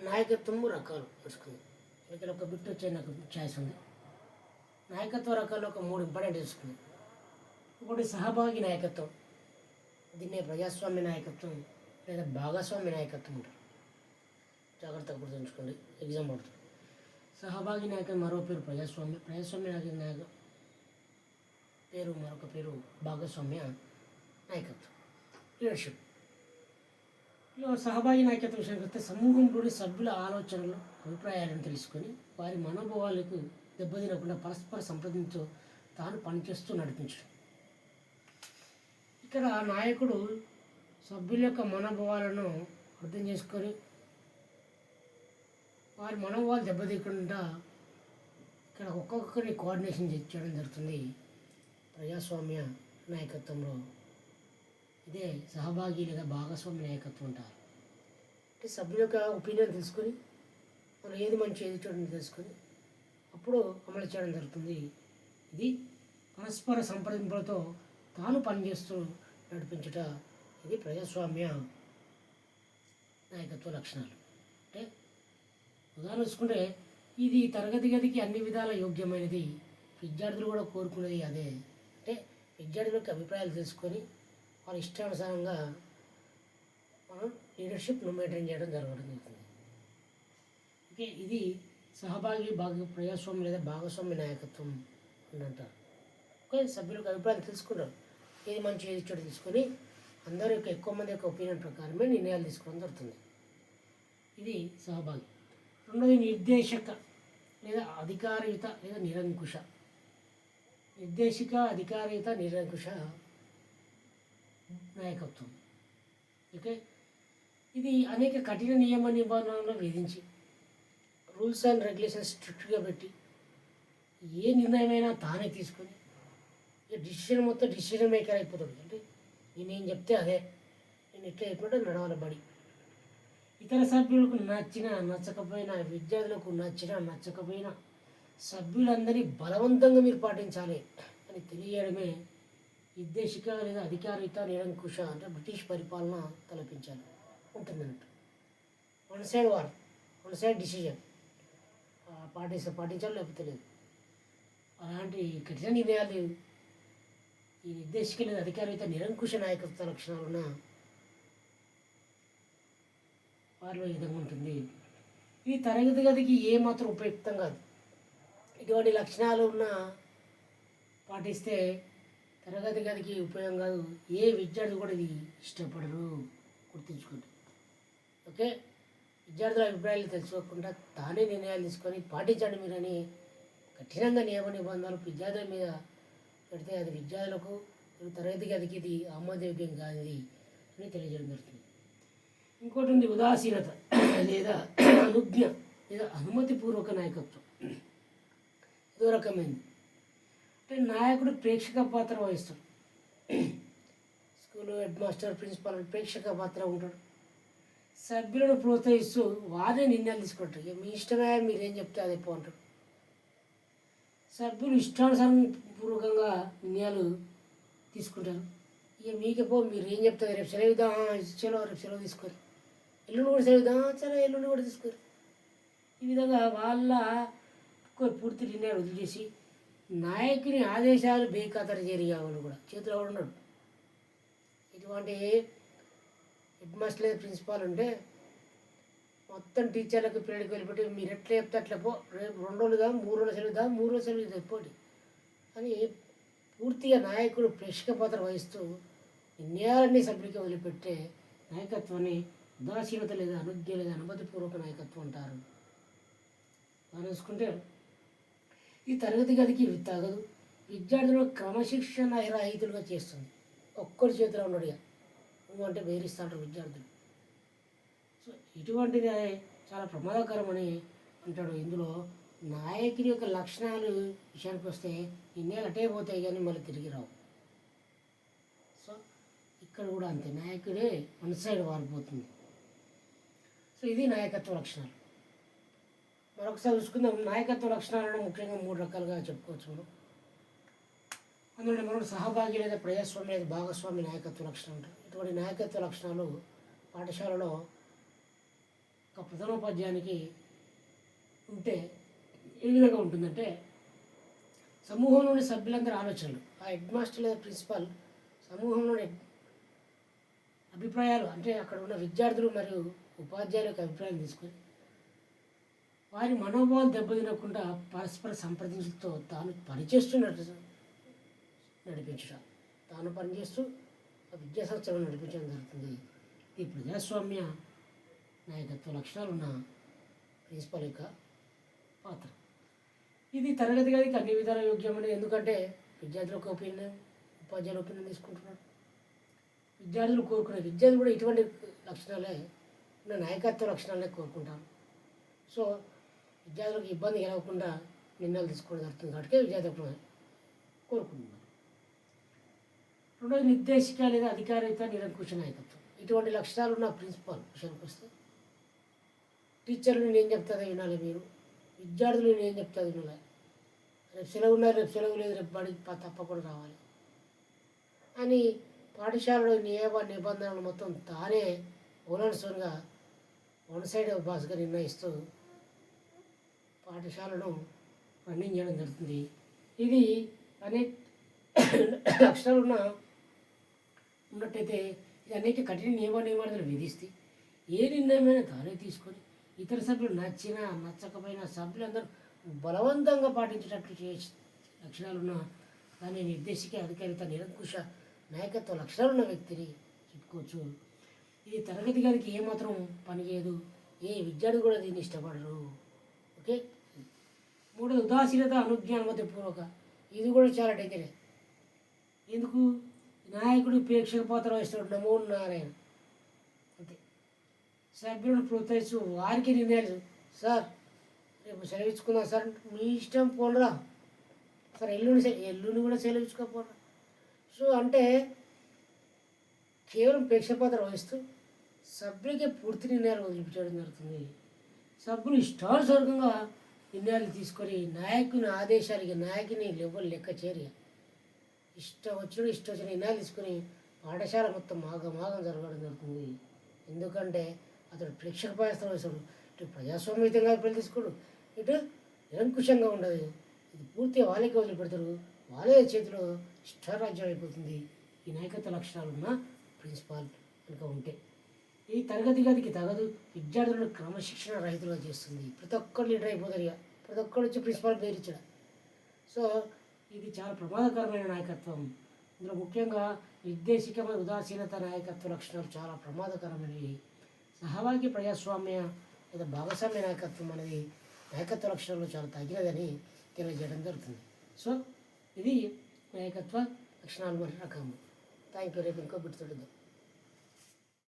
నాయకత్వము రకాలు తెలుసుకుందాం. ఇక్కడ ఒక బిట్ వచ్చే నాకు ఛాయిస్ ఉంది. నాయకత్వ రకాలు ఒక 3 ఇంపార్టెంట్ తెలుసుకుందాం. ఒకటి సహభాగి నాయకత్వం, దీన్నే ప్రజాస్వామ్య నాయకత్వం లేదా భాగస్వామ్య నాయకత్వం అంటారు. జాగ్రత్తగా గుర్తుంచుకోండి, ఎగ్జామ్ పడుతుంది. సహభాగి నాయకత్వం మరో పేరు ప్రజాస్వామ్య నాయక పేరు మరొక పేరు భాగస్వామ్య నాయకత్వం, లీడర్షిప్. సహభాగి నాయకత్వం విషయానికి వస్తే సమూహంలోని సభ్యుల ఆలోచనలు అభిప్రాయాలను తెలుసుకొని వారి మనోభావాలకు దెబ్బతినకుండా పరస్పర సంప్రదింపుతో తాను పనిచేస్తూ నడిపించడం. ఇక్కడ నాయకుడు సభ్యుల యొక్క మనోభావాలను అర్థం చేసుకొని వారి మనోభావాలు దెబ్బతీయకుండా ఇక్కడ ఒక్కొక్కరిని కోఆర్డినేషన్ చేయడం జరుగుతుంది ప్రజాస్వామ్య నాయకత్వంలో. ఇదే సహభాగి లేదా భాగస్వామ్య నాయకత్వం అంటారు. అంటే సభ్యుల యొక్క ఒపీనియన్ తెలుసుకొని వాళ్ళు ఏది మంచి ఏది చూడని తెలుసుకొని అప్పుడు అమలు చేయడం జరుగుతుంది. ఇది పరస్పర సంప్రదింపులతో తాను పనిచేస్తూ నడిపించుట. ఇది ప్రజాస్వామ్య నాయకత్వ లక్షణాలు. అంటే ఉదాహరణ చూసుకుంటే ఇది తరగతి గదికి అన్ని విధాల యోగ్యమైనది, విద్యార్థులు కూడా కోరుకునేది అదే. అంటే విద్యార్థుల యొక్క అభిప్రాయాలు తెలుసుకొని వాళ్ళ ఇష్టానుసారంగా మనం లీడర్షిప్ను మెయింటైన్ చేయడం జరుగుతుంది. ఓకే, ఇది సహభాగి ప్రజాస్వామ్యం లేదా భాగస్వామ్య నాయకత్వం అని అంటారు. ఓకే, సభ్యులకు అభిప్రాయాలు తెలుసుకుంటారు, ఏది మంచి ఏది చెడు తీసుకొని అందరూ యొక్క ఎక్కువ మంది యొక్క ఒపీనియన్ ప్రకారమే నిర్ణయాలు తీసుకోవడం జరుగుతుంది. ఇది సహభాగి. రెండోది నిర్దేశక లేదా అధికారయుత లేదా నిరంకుశ. నిర్దేశిక, అధికారయుత, నిరంకుశ నాయకత్వం. ఓకే, ఇది అనేక కఠిన నియమ నిబంధనలను విధించి రూల్స్ అండ్ రెగ్యులేషన్స్ స్ట్రిక్ట్గా పెట్టి ఏ నిర్ణయమైనా తానే తీసుకొని డిసిషన్ మొత్తం డిసిషన్ మేకర్ అయిపోతాడు. అంటే నేను చెప్తే అదే, నేను ఇట్లా చెప్పినట్టు నడవాలి బడి. ఇతర సభ్యులకు నచ్చినా నచ్చకపోయినా, విద్యార్థులకు నచ్చినా నచ్చకపోయినా సభ్యులందరినీ బలవంతంగా మీరు పాటించాలి అని తెలియడమే నిర్దేశిక లేదా అధికారయుత నిరంకుశ. అంటే బ్రిటిష్ పరిపాలన తలపించాలి ఉంటుందన్నట్టు. వన్ సైడ్ డిసిజన్ పాటించాలి లేకపోతే లేదు. అలాంటి కఠిన నిర్ణయాలు ఈ నిర్దేశిక లేదా అధికారయుత నిరంకుశ నాయకత్వ లక్షణాలున్న వారిలో ఈ విధంగా ఉంటుంది. ఇది తరగతి గదికి ఏమాత్రం ఉపయుక్తం కాదు. ఇటువంటి లక్షణాలు ఉన్న పాటిస్తే తరగతి గదికి ఉపయోగం కాదు. ఏ విద్యార్థి కూడా ఇది ఇష్టపడరు, గుర్తుంచుకోండి. ఓకే, విద్యార్థుల అభిప్రాయాలు తెలుసుకోకుండా తానే నిర్ణయాలు తీసుకొని పాటించండి మీరని కఠినంగా నియమ నిబంధనలు విద్యార్థుల మీద పెడితే అది విద్యార్థులకు తరగతి గదికి ఇది ఆమోదయోగ్యం కానిది అని తెలియజేయడం జరుగుతుంది. ఇంకోటి ఉంది ఉదాసీనత లేదా అనుజ్ఞ లేదా అనుమతిపూర్వక నాయకత్వం. ఇదో రకమైంది. అంటే నాయకుడు ప్రేక్షక పాత్ర వహిస్తాడు. స్కూలు హెడ్ మాస్టర్, ప్రిన్సిపాల్ ప్రేక్షక పాత్ర ఉంటాడు. సభ్యులను ప్రోత్సహిస్తూ వారే నిర్ణయాలు తీసుకుంటారు. ఇక మీ ఇష్టమే, మీరేం చెప్తే అదే పో అంటాడు. సభ్యులు ఇష్టానుసారం పూర్వకంగా నిర్ణయాలు తీసుకుంటారు. ఇక మీకే పో, మీరు ఏం చెప్తారు, రేపు సెలవు ఇద్దాం, చలో రేపు సెలవు తీసుకోరు, ఎల్లుండి కూడా సెలవు ఇద్దాం, చలో ఎల్లుండి కూడా తీసుకోరు. ఈ విధంగా వాళ్ళ పూర్తి నిర్ణయాలు వదిలేసి నాయకుని ఆదేశాలు బేఖాతరు చేయరు. వాళ్ళు కూడా చేతిలో ఉన్నాడు. ఇటువంటి హెడ్ మాస్టర్ లేదా ప్రిన్సిపాల్ ఉంటే మొత్తం టీచర్లకు పిల్లలకి వెళ్ళిపెట్టి మీరు ఎట్లా చెప్తే అట్లా పో, రేపు 2 రోజులుగా 3 రోజులు సెలవుదా, 3 రోజులు సెలవు అయిపోటి అని పూర్తిగా నాయకుడు ప్రేక్షక పాత్ర వహిస్తూ నిర్ణయాలన్నీ సభ్యులకి వదిలిపెట్టే నాయకత్వాన్ని ఉదాసీనత లేదా అనుజ్ఞ లేదా అనుమతిపూర్వక నాయకత్వం అంటారు. మనం చూసుకుంటే ఈ తరగతి గదికి తగదు, విద్యార్థులను క్రమశిక్షణ రహితులుగా చేస్తుంది. ఒక్కరి చేతిలో ఉన్నాడు, నువ్వు అంటే బెదిరిస్తూ ఉంటారు విద్యార్థులు. సో ఇటువంటిది చాలా ప్రమాదకరమని అంటాడు. ఇందులో నాయకుడి యొక్క లక్షణాలు విషయానికి వస్తే నిర్ణయాలు అటే పోతాయి కానీ మళ్ళీ తిరిగి రావు. సో ఇక్కడ కూడా అంతే, నాయకుడే వన్ సైడ్ వారిపోతుంది. సో ఇది నాయకత్వ లక్షణాలు. మరొకసారి చూసుకుందాం. నాయకత్వ లక్షణాలను ముఖ్యంగా 3 రకాలుగా చెప్పుకోవచ్చు మనం. అందులో మనం సహభాగి లేదా ప్రజాస్వామ్య లేదా భాగస్వామ్య నాయకత్వ లక్షణాలు ఉంటాయి. ఇటువంటి నాయకత్వ లక్షణాలు పాఠశాలలో ఒక ప్రధానోపాధ్యాయునికి ఉంటే ఏ విధంగా ఉంటుందంటే, సమూహంలోని సభ్యులందరి ఆలోచనలు, ఆ హెడ్ మాస్టర్ లేదా ప్రిన్సిపాల్ సమూహంలోని అభిప్రాయాలు, అంటే అక్కడ ఉన్న విద్యార్థులు మరియు ఉపాధ్యాయుల యొక్క అభిప్రాయాలు తీసుకొని వారి మనోభావాలు దెబ్బతినకుండా పరస్పర సంప్రదింపులతో తాను పనిచేస్తున్నట్టు నడిపించుట, తాను పనిచేస్తూ ఆ విద్యా సంస్థలను నడిపించడం జరుగుతుంది. ఈ ప్రజాస్వామ్య నాయకత్వ లక్షణాలు ఉన్న ప్రిన్సిపల్ యొక్క పాత్ర. ఇది తరగతి గదికి అన్ని విధాల యోగ్యమని, ఎందుకంటే విద్యార్థులకు ఒపీనియన్, ఉపాధ్యాయుల ఒపీనియన్ తీసుకుంటున్నారు. విద్యార్థులు విద్యార్థులు కూడా ఇటువంటి లక్షణాలే ఉన్న నాయకత్వ లక్షణాలనే కోరుకుంటారు. సో విద్యార్థులకు ఇబ్బంది కలగకుండా నిర్ణయాలు తీసుకోవడం జరుగుతుంది కాబట్టి విద్యార్థులు కోరుకుంటున్నారు. రెండోది నిర్దేశిక లేదా అధికారయుత నిరంకుశ నాయకత్వం. ఇటువంటి లక్షణాలు ఉన్న ప్రిన్సిపాల్ విషయానికి వస్తే, టీచర్లు నేను ఏం చెప్తాదో వినాలి, మీరు విద్యార్థులు నేను ఏం చెప్తాదో వినాలి, రేపు సెలవు ఉన్నారు, రేపు సెలవు లేదు, రేపు బడికి తప్పకుండా రావాలి అని పాఠశాలలో నియమ నిబంధనలు మొత్తం తానే ఓనర్సోన్గా వన్ సైడ్ బాస్గా నిర్ణయిస్తూ పాఠశాలను రన్నింగ్ చేయడం జరుగుతుంది. ఇది అనేక లక్షణాలు ఉన్నట్టయితే ఇది అనేక కఠిన నియమాలు విధిస్తే ఏ నిర్ణయమైనా తానే తీసుకొని ఇతర సభ్యులు నచ్చినా నచ్చకపోయినా సభ్యులందరూ బలవంతంగా పాటించేటట్లు లక్షణాలున్న దాన్ని నిర్దేశిక అధికారిత నిరంకుశ నాయకత్వ లక్షణాలున్న వ్యక్తిని చెప్పుకోవచ్చు. ఇది తరగతి గదికి ఏమాత్రం పనిచేయదు, ఏ విద్యార్థి కూడా దీన్ని ఇష్టపడరు. ఓకే. మూడోది ఉదాసీనత అనుజ్ఞానమతిపూర్వక. ఇది కూడా చాలా డేంజరే. ఎందుకు? నాయకుడు ప్రేక్షక పాత్ర వహిస్తాడు, నమో నారాయణ అంతే. సభ్యులను ప్రోత్సహిస్తూ వారికి నిర్ణయాలు, సార్ రేపు సెలవించుకుందాం సార్, మీ ఇష్టం పోనరా సార్, ఎల్లుండి కూడా సెలవించుకోపోరా. సో అంటే కేవలం ప్రేక్షక పాత్ర వహిస్తూ సభ్యులకే పూర్తి నిర్ణయాలు వదిలిపించడం జరుగుతుంది. సభ్యులు ఇష్టానుసారంగా నిర్ణయాలు తీసుకొని నాయకుని ఆదేశాలకి నాయకుని లెక్క చేరి ఇష్టం వచ్చిన నిర్ణయాలు తీసుకొని పాఠశాల మొత్తం మాగం జరగడం జరుగుతుంది. ఎందుకంటే అతడు ప్రేక్షక పాత్ర వహిస్తాడు, ఇటు ప్రజాస్వామ్యతంగా పిల్లలు తీసుకోడు, ఇటు నిరంకుశంగా ఉండదు. ఇది పూర్తిగా వాళ్ళకే వదిలిపెడతారు, వాళ్ళే చేతిలో ఇష్టారాజ్యం అయిపోతుంది. ఈ నాయకత్వ లక్షణాలు ఉన్న ప్రిన్సిపాల్ కనుక ఉంటే ఈ తరగతి గదికి తగదు, విద్యార్థులను క్రమశిక్షణ రహితులుగా చేస్తుంది. ప్రతి ఒక్కరు లీడర్ అయిపోతారు, ఇక ప్రతి ఒక్కరు వచ్చి ప్రిన్సిపాల్ పేరించడం. సో ఇది చాలా ప్రమాదకరమైన నాయకత్వం. ఇందులో ముఖ్యంగా నిర్దేశికమైన ఉదాసీనత నాయకత్వ లక్షణాలు చాలా ప్రమాదకరమైనవి. సహవాగి ప్రజాస్వామ్య లేదా భాగస్వామ్య నాయకత్వం అనేది నాయకత్వ లక్షణాలు చాలా తగినదని తెలియజేయడం జరుగుతుంది. సో ఇది నాయకత్వ లక్షణాలు మరి రకము. Thank you. రేపు ఇంకో బిడ్డ